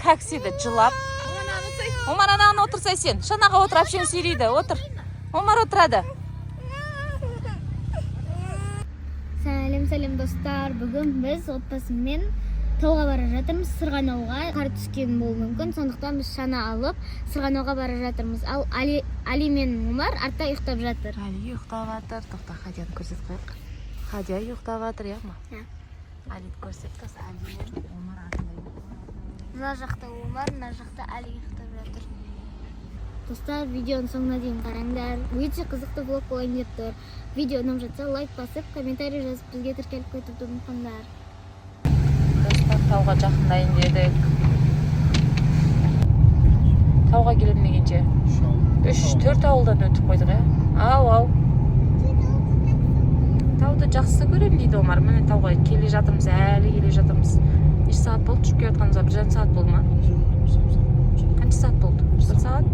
каксиді жылап. Омар ананы отырсай сен. Шанаға отыр, әпшен сүйрейді. Отыр. Омар отырады. Сәлем достар. Бүгін біз отбасымен тауға бара жатырмыз. Сырғанауға қар түскен болуы мүмкін. Сондықтан біз шана алып сырғанауға бара жатырмыз. Ал Али мен Омар артта ұйықтап жатыр. Али ұйықтап жатыр. Тоқта, Хадияны көрсет қойық. Хадия ұйықтап жатыр, яғма? Алиді көрсет, қыз Али мен Омар артында ұйықтап. Мына жақта Омар, мына жақта Али ұйықтап жатыр. Достар, видеоның соңына дейін қараңдар. Өте қызықты влог болайын деп тұр. Видео ұнап жатса лайк басып, комментарий жазып, бізге тіркеліп қоюды ұмытпаңдар. Достар, тауға жақындайын дедік. Тауға келмегенше 3-4 ауылдан өтіп қойдық, Ау. Тауды жақсы көрем дейді Омар. Міне тауға келе жатырмыз, әлі келе жатырмыз. Неше сағат болды? Жүріп келе жатқанымызға 1,5 сағат болды ма? Қанша сағат болды? 1 сағат?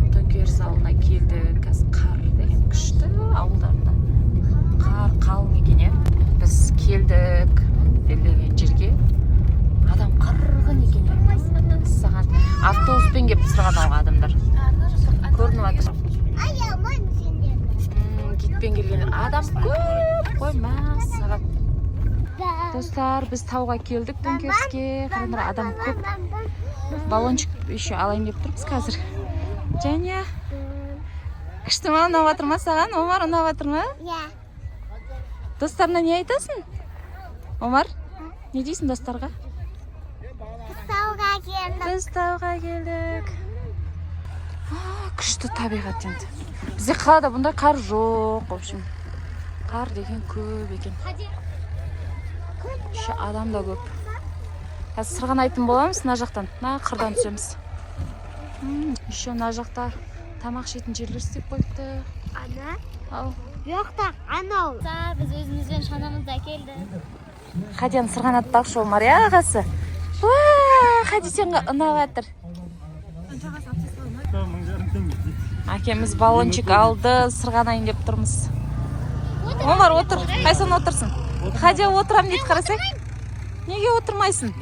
Төңкеріс ауылына келдік. Қазір қар деген күшті ауылдарында. Қар қалың екен, Біз келдік белгіленген жерге. Адам қырғын екен, Саған автобуспен келіп Сырғанауға адамдар. Көрініп жатыр. Гидпен келген адам көп қой, мәссаған. Достар, біз тауға келдік төңкеріске. Қараңдар, адам көп. Баллончик еще алайын деп тұрмыз қазір. Және күшті ма, ұнап жатыр ма саған? Омар, ұнап жатыр ма? Достарына не айтасың? Омар, не дейсің достарға? Біз тауға келдік. Күшті табиғат енді. Бізде қалада бұндай қар жоқ, в общем. Қар деген көп екен. Еще адам да көп. Қазір сырғанайтын боламыз, мына жақтан. Мына қырдан түсеміз. Еще мына жақта тамақ ішетін жерлер істеп қойыпты. Ана? Ау. Жоқта, анау. Біз өзімізбен шанамызда келді. Хадияны сырғанатпақшы Омар, ағасы. Хади сенге ұнап жатыр. Әкеміз баллончик алды, сырғанайын деп тұрмыз. Омар, отыр. Қайсан отырсың? Хадия отырам дейді, қарасай. Неге отырмайсың?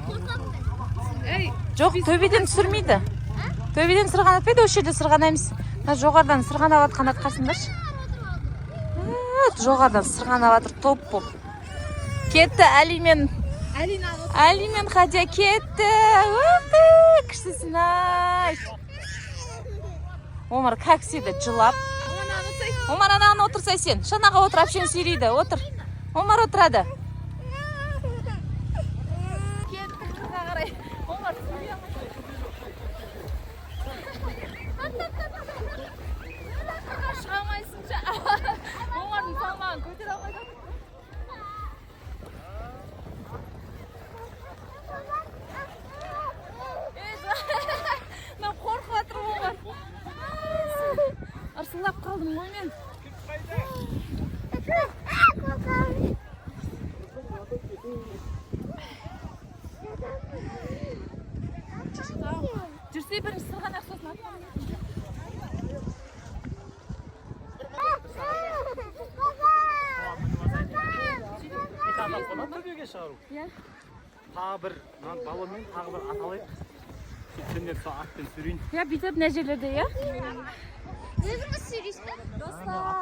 Жоқ, төбеден түсірмейді. Төбеден сырғанатпайды, осы жерде сырғанаймыз. Жоғардан сырғанап атқанат қарсыңдаршы. Жоғардан сырғанап атыр, топ боп. Кетті Али мен Хадия кетті. Күштісін, ай. Омар каксиді жылап. Омар ананы отырсай сен. Шанаға отыр, әпшен сүйрейді. Отыр. Омар отырады. Арсылап қалдым ғой мен. Жүрсе бірінші сырғанақ сосын атпам. Төбеге шығару. Тағы бір балонмен тағы бір аталайық. Сендер сол атпен сүрейін. Бүйтіп мына жерлерде, Өзіңіз сүрейсіз бе? Достар,